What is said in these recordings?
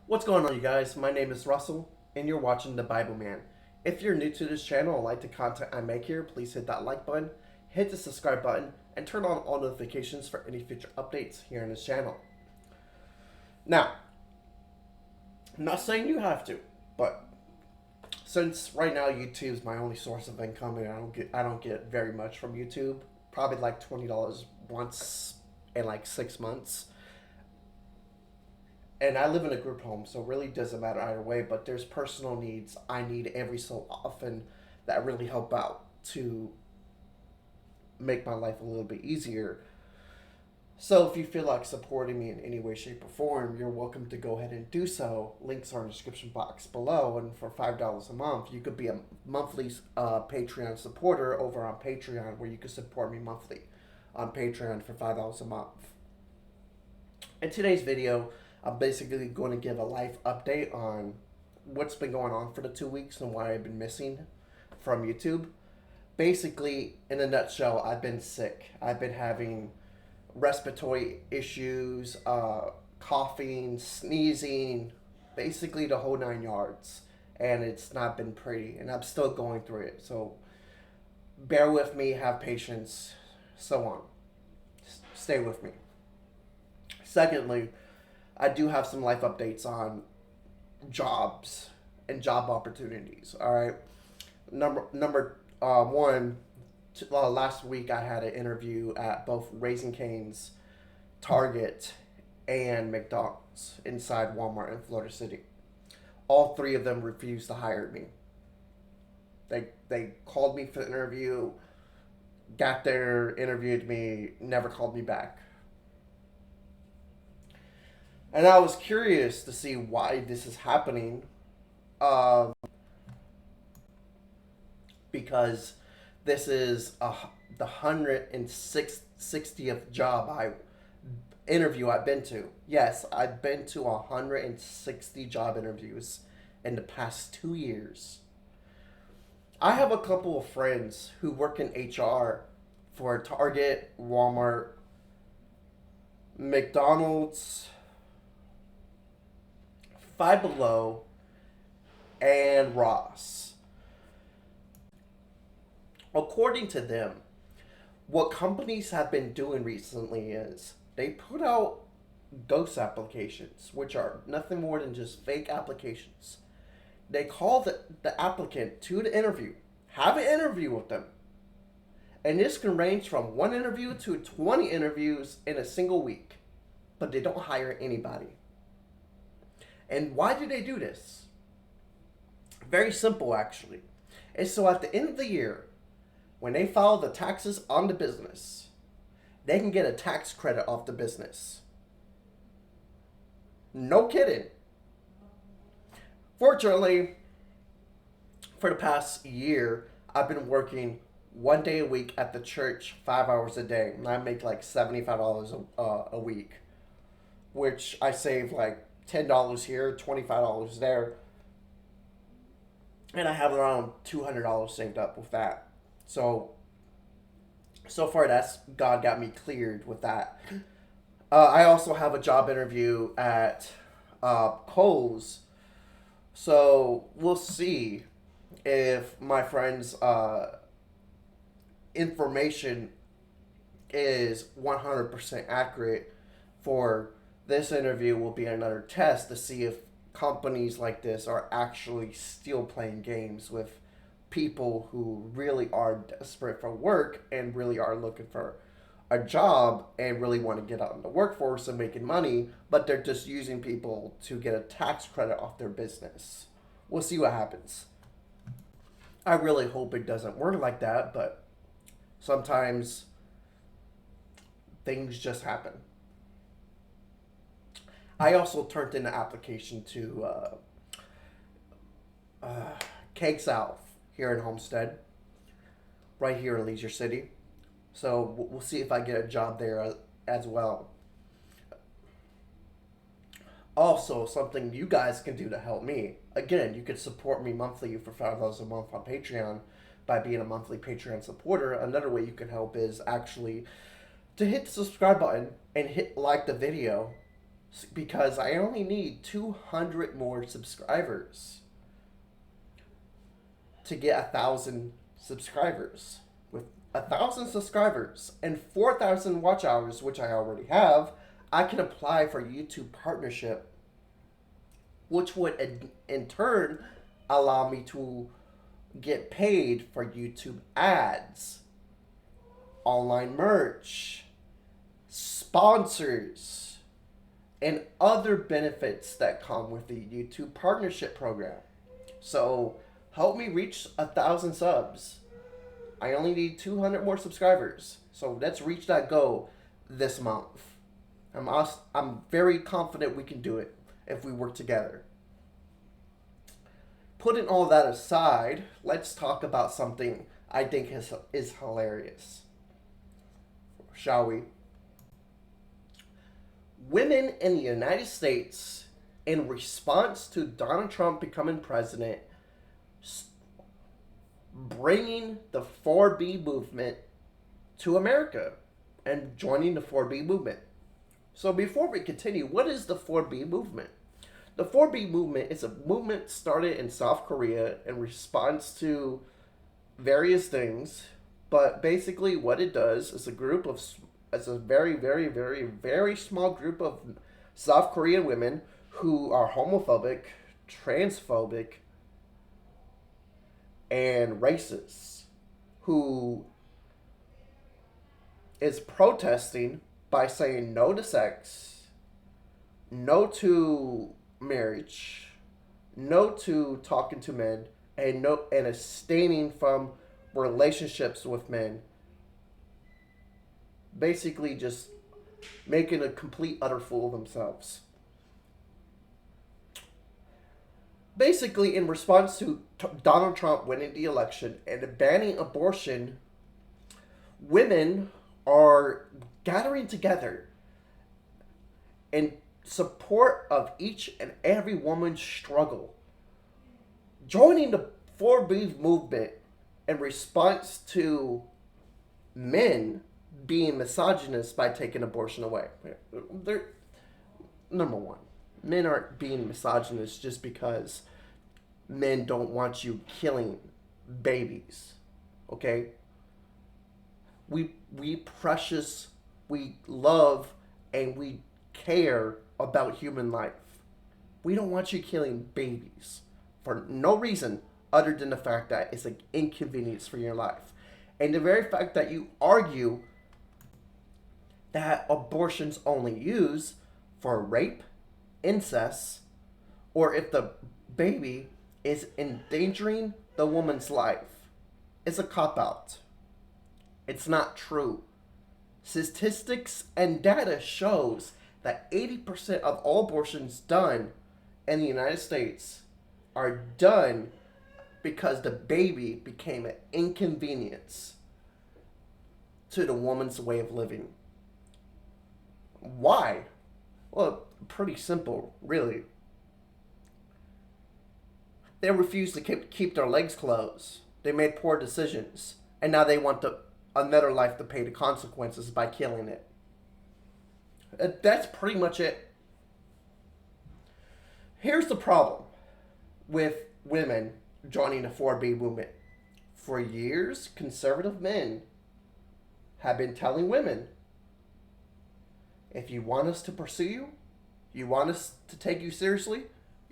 What's going on, you guys? My name is Russell, and you're watching The Bible Man. If you're new to this channel and like the content I make here, please hit that like button, hit the subscribe button, and turn on all notifications for any future updates here on this channel. Now, I'm not saying you have to, but since right now YouTube is my only source of income, and I don't get very much from YouTube, probably like $20 once in like 6 months. And I live in a group home, so it really doesn't matter either way. But there's personal needs I need every so often that really help out to make my life a little bit easier. So if you feel like supporting me in any way, shape, or form, you're welcome to go ahead and do so. Links are in the description box below. And for $5 a month, you could be a monthly Patreon supporter over on Patreon, where you can support me monthly on Patreon for $5 a month. In today's video, I'm basically going to give a life update on what's been going on for the 2 weeks and why I've been missing from YouTube. Basically, in a nutshell, I've been sick. I've been having respiratory issues, coughing, sneezing, basically the whole 9 yards. And it's not been pretty, and I'm still going through it. So bear with me, have patience, so on. Stay with me. Secondly, I do have some life updates on jobs and job opportunities. All right, number one. Last week I had an interview at both Raising Cane's, Target, and McDonald's inside Walmart in Florida City. All three of them refused to hire me. They called me for the interview, got there, interviewed me, never called me back. And I was curious to see why this is happening, um, because this is the 160th job I interview I've been to. Yes, I've been to 160 job interviews in the past 2 years. I have a couple of friends who work in HR for Target, Walmart, McDonald's, Five Below, and Ross. According to them, what companies have been doing recently is they put out ghost applications, which are nothing more than just fake applications. They call the applicant to the interview, have an interview with them, and this can range from one interview to 20 interviews in a single week, but they don't hire anybody. And why do they do this? Very simple, actually. And so at the end of the year, when they file the taxes on the business, they can get a tax credit off the business. No kidding. Fortunately, for the past year, I've been working 1 day a week at the church, 5 hours a day, and I make like $75 a week, which I save like $10 here, $25 there, and I have around $200 saved up with that. So far, that's God got me cleared with that. I also have a job interview at Kohl's, so we'll see if my friend's information is 100% accurate. For this interview will be another test to see if companies like this are actually still playing games with people who really are desperate for work and really are looking for a job and really want to get out in the workforce and making money, but they're just using people to get a tax credit off their business. We'll see what happens. I really hope it doesn't work like that, but sometimes things just happen. I also turned in an application to Cake South here in Homestead, right here in Leisure City. So we'll see if I get a job there as well. Also, something you guys can do to help me. Again, you could support me monthly for $5 a month on Patreon by being a monthly Patreon supporter. Another way you can help is actually to hit the subscribe button and hit like the video because I only need 200 more subscribers to get 1,000 subscribers. With 1,000 subscribers and 4,000 watch hours, which I already have, I can apply for YouTube partnership, which would in turn allow me to get paid for YouTube ads, online merch, sponsors, and other benefits that come with the YouTube partnership program. So help me reach 1,000 subs. I only need 200 more subscribers. So let's reach that goal this month. I'm very confident we can do it if we work together. Putting all that aside, let's talk about something I think is hilarious. Shall we? Women in the United States, in response to Donald Trump becoming president, bringing the 4B movement to America and joining the 4B movement. So before we continue, what is the 4B movement? The 4B movement is a movement started in South Korea in response to various things, but basically what it does is it's a very, very, very, very small group of South Korean women who are homophobic, transphobic, and racist, who is protesting by saying no to sex, no to marriage, no to talking to men, and abstaining from relationships with men. Basically, just making a complete utter fool of themselves. Basically, in response to Donald Trump winning the election and banning abortion, women are gathering together in support of each and every woman's struggle, joining the 4B movement in response to men being misogynist by taking abortion away. They're, number one, men aren't being misogynist just because men don't want you killing babies. Okay? We precious, we love, and we care about human life. We don't want you killing babies for no reason other than the fact that it's an inconvenience for your life. And the very fact that you argue that abortion's only used for rape, incest, or if the baby is endangering the woman's life, is a cop-out. It's not true. Statistics and data shows that 80% of all abortions done in the United States are done because the baby became an inconvenience to the woman's way of living. Why? Well, pretty simple, really. They refused to keep their legs closed. They made poor decisions. And now they want another life to pay the consequences by killing it. That's pretty much it. Here's the problem with women joining the 4B movement. For years, conservative men have been telling women, if you want us to pursue you want us to take you seriously,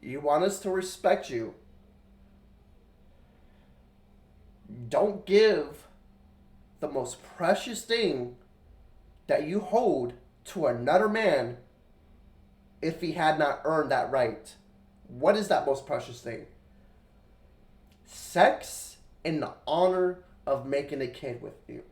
you want us to respect you, don't give the most precious thing that you hold to another man if he had not earned that right. What is that most precious thing? Sex and the honor of making a kid with you.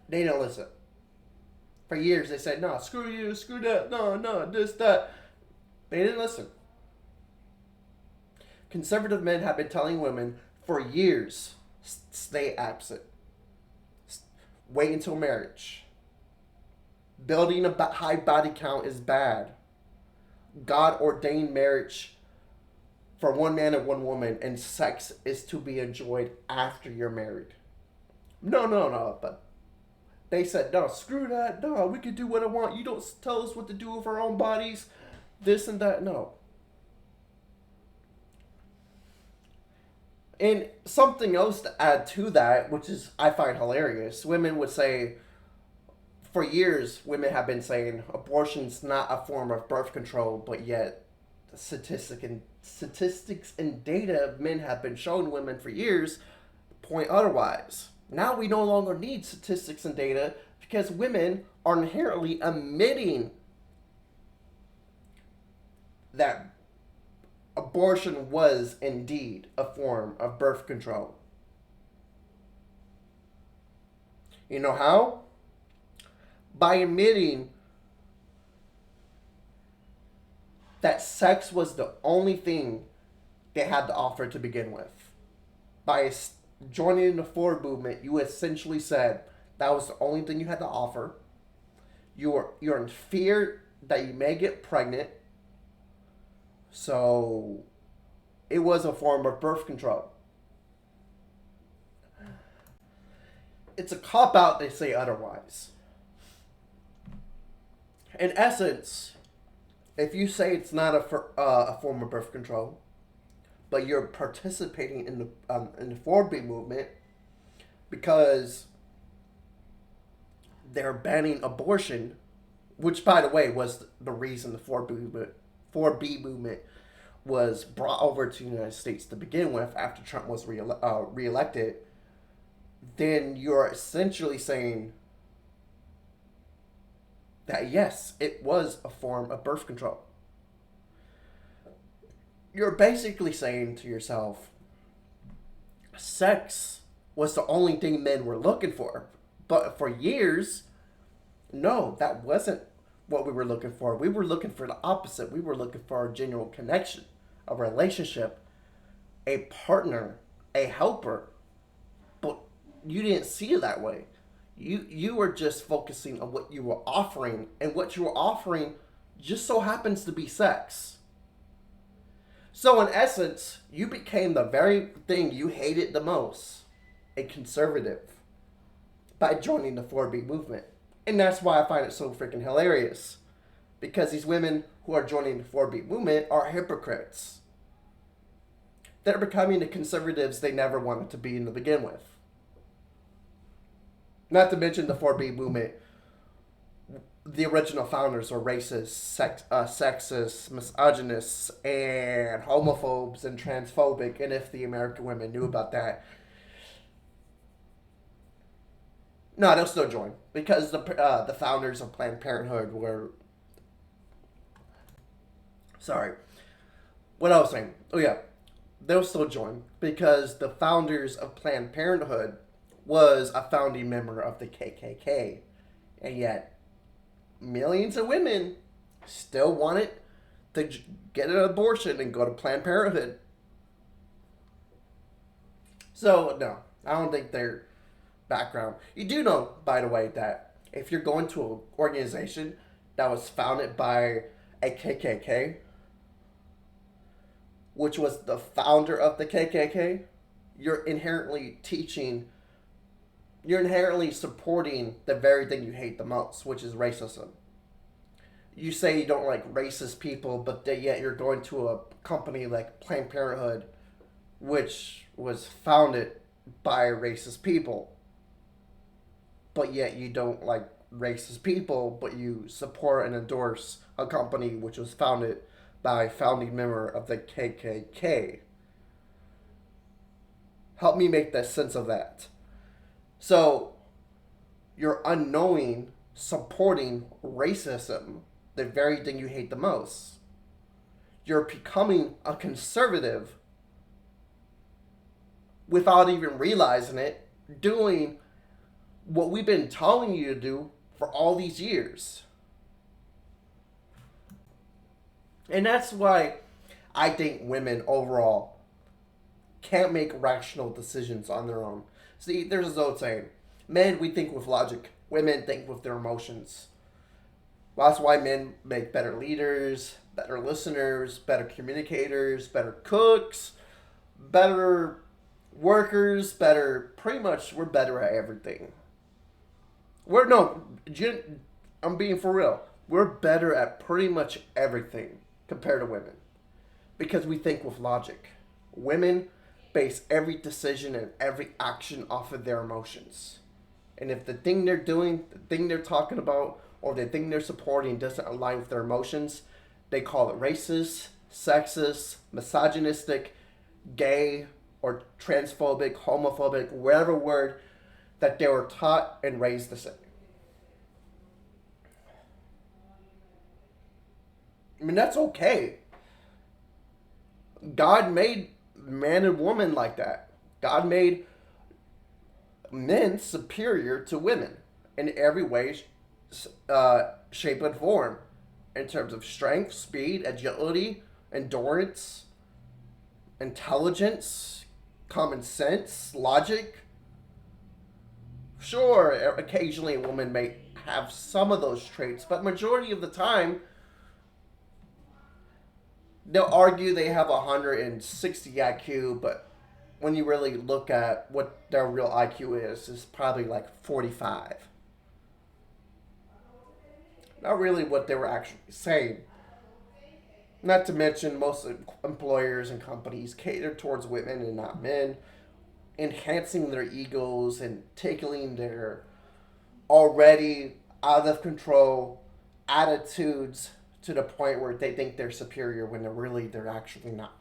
They don't listen. For years they said, no, screw you, screw that, no, this, that. They didn't listen. Conservative men have been telling women for years, stay absent. Wait until marriage. Building a high body count is bad. God ordained marriage for one man and one woman, and sex is to be enjoyed after you're married. No, but They said, no, screw that. No, we can do what I want. You don't tell us what to do with our own bodies. This and that. No. And something else to add to that, which is I find hilarious, women would say, for years, women have been saying abortion's not a form of birth control, but yet statistics and data of men have been showing women for years point otherwise. Now we no longer need statistics and data because women are inherently admitting that abortion was indeed a form of birth control. You know how? By admitting that sex was the only thing they had to offer to begin with. By joining the Ford movement, you essentially said that was the only thing you had to offer. You're in fear that you may get pregnant, so it was a form of birth control. It's a cop out to say otherwise. In essence, if you say it's not a form of birth control, but you're participating in the 4B movement because they're banning abortion, which by the way was the reason the 4B movement was brought over to the United States to begin with after Trump was reelected, then you're essentially saying that yes, it was a form of birth control. You're basically saying to yourself, sex was the only thing men were looking for. But for years, no, that wasn't what we were looking for. We were looking for the opposite. We were looking for a genuine connection, a relationship, a partner, a helper. But you didn't see it that way. You were just focusing on what you were offering, and what you were offering just so happens to be sex. So in essence, you became the very thing you hated the most, a conservative, by joining the 4B movement. And that's why I find it so freaking hilarious. Because these women who are joining the 4B movement are hypocrites. They're becoming the conservatives they never wanted to be in to begin with. Not to mention the 4B movement, the original founders are racist, sexist, misogynists, and homophobes and transphobic. And if the American women knew about that, no, they'll still join because the founders of Planned Parenthood were. Sorry, what I was saying. Oh yeah, they'll still join because the founders of Planned Parenthood was a founding member of the KKK, and yet millions of women still wanted to get an abortion and go to Planned Parenthood. So no, I don't think they're background. You do know, by the way, that if you're going to an organization that was founded by a KKK, which was the founder of the KKK, you're inherently supporting the very thing you hate the most, which is racism. You say you don't like racist people, but yet you're going to a company like Planned Parenthood, which was founded by racist people. But yet you don't like racist people, but you support and endorse a company which was founded by a founding member of the KKK. Help me make the sense of that. So, you're unknowing supporting racism, the very thing you hate the most. You're becoming a conservative without even realizing it, doing what we've been telling you to do for all these years. And that's why I think women overall can't make rational decisions on their own. See, there's this old saying, men, we think with logic. Women think with their emotions. Well, that's why men make better leaders, better listeners, better communicators, better cooks, better workers, better, pretty much we're better at everything. We're no, I'm being for real. We're better at pretty much everything compared to women because we think with logic. Women base every decision and every action off of their emotions. And if the thing they're doing, the thing they're talking about, or the thing they're supporting doesn't align with their emotions, they call it racist, sexist, misogynistic, gay, or transphobic, homophobic, whatever word that they were taught and raised to say. I mean, that's okay. God made man and woman like that. God made men superior to women in every way, shape, and form, in terms of strength, speed, agility, endurance, intelligence, common sense, logic. Sure, occasionally a woman may have some of those traits, but majority of the time, they'll argue they have 160 IQ, but when you really look at what their real IQ is, it's probably like 45. Not really what they were actually saying. Not to mention, most employers and companies cater towards women and not men, enhancing their egos and tickling their already out of control attitudes to the point where they think they're superior when they're actually not.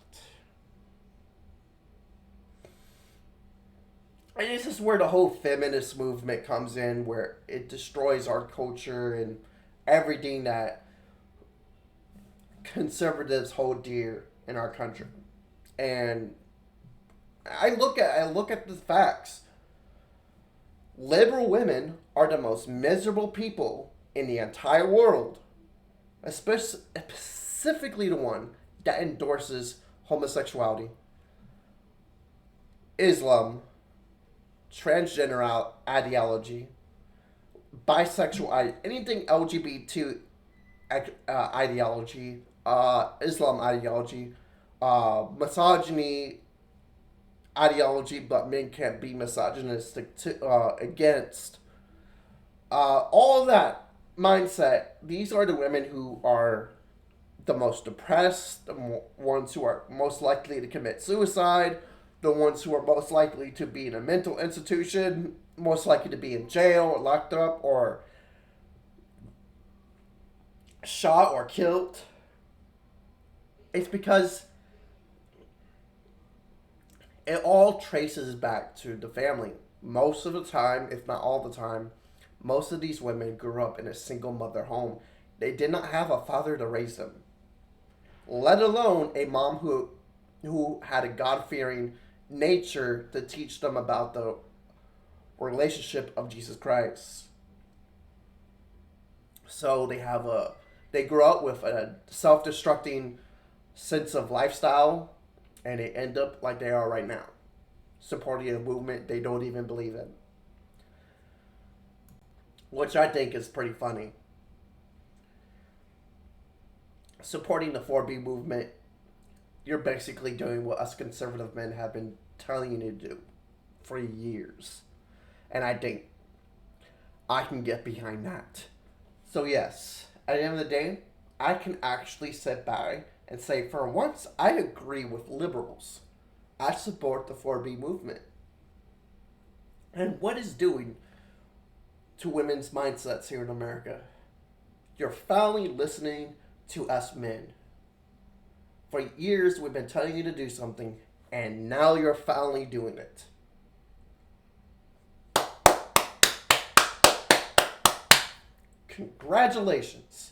And this is where the whole feminist movement comes in, where it destroys our culture and everything that conservatives hold dear in our country. And I look at the facts. Liberal women are the most miserable people in the entire world, especially specifically the one that endorses homosexuality, Islam, transgender ideology, bisexual, anything LGBT ideology, Islam ideology, misogyny ideology, but men can't be misogynistic against. All of that mindset, these are the women who are the most depressed, the ones who are most likely to commit suicide, the ones who are most likely to be in a mental institution, most likely to be in jail or locked up or shot or killed. It's because it all traces back to the family. Most of the time, if not all the time, most of these women grew up in a single mother home. They did not have a father to raise them, let alone a mom who had a God fearing nature to teach them about the relationship of Jesus Christ. So they grew up with a self destructing sense of lifestyle, and they end up like they are right now, supporting a movement they don't even believe in, which I think is pretty funny. Supporting the 4B movement, you're basically doing what us conservative men have been telling you to do for years. And I think I can get behind that. So, yes, at the end of the day, I can actually sit by and say, for once, I agree with liberals. I support the 4B movement. And what is doing to women's mindsets here in America? You're finally listening to us men. For years, we've been telling you to do something, and now you're finally doing it. Congratulations.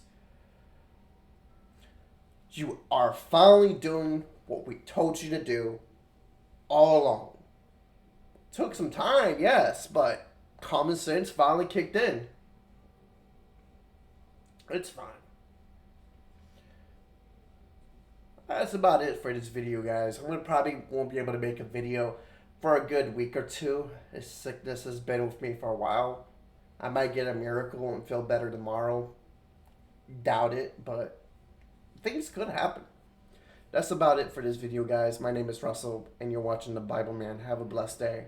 You are finally doing what we told you to do all along. Took some time, yes, but common sense finally kicked in. It's fine. That's about it for this video, guys. I'm gonna probably won't be able to make a video for a good week or two. This sickness has been with me for a while. I might get a miracle and feel better tomorrow. Doubt it, but things could happen. That's about it for this video, guys. My name is Russell, and you're watching The Bible Man. Have a blessed day.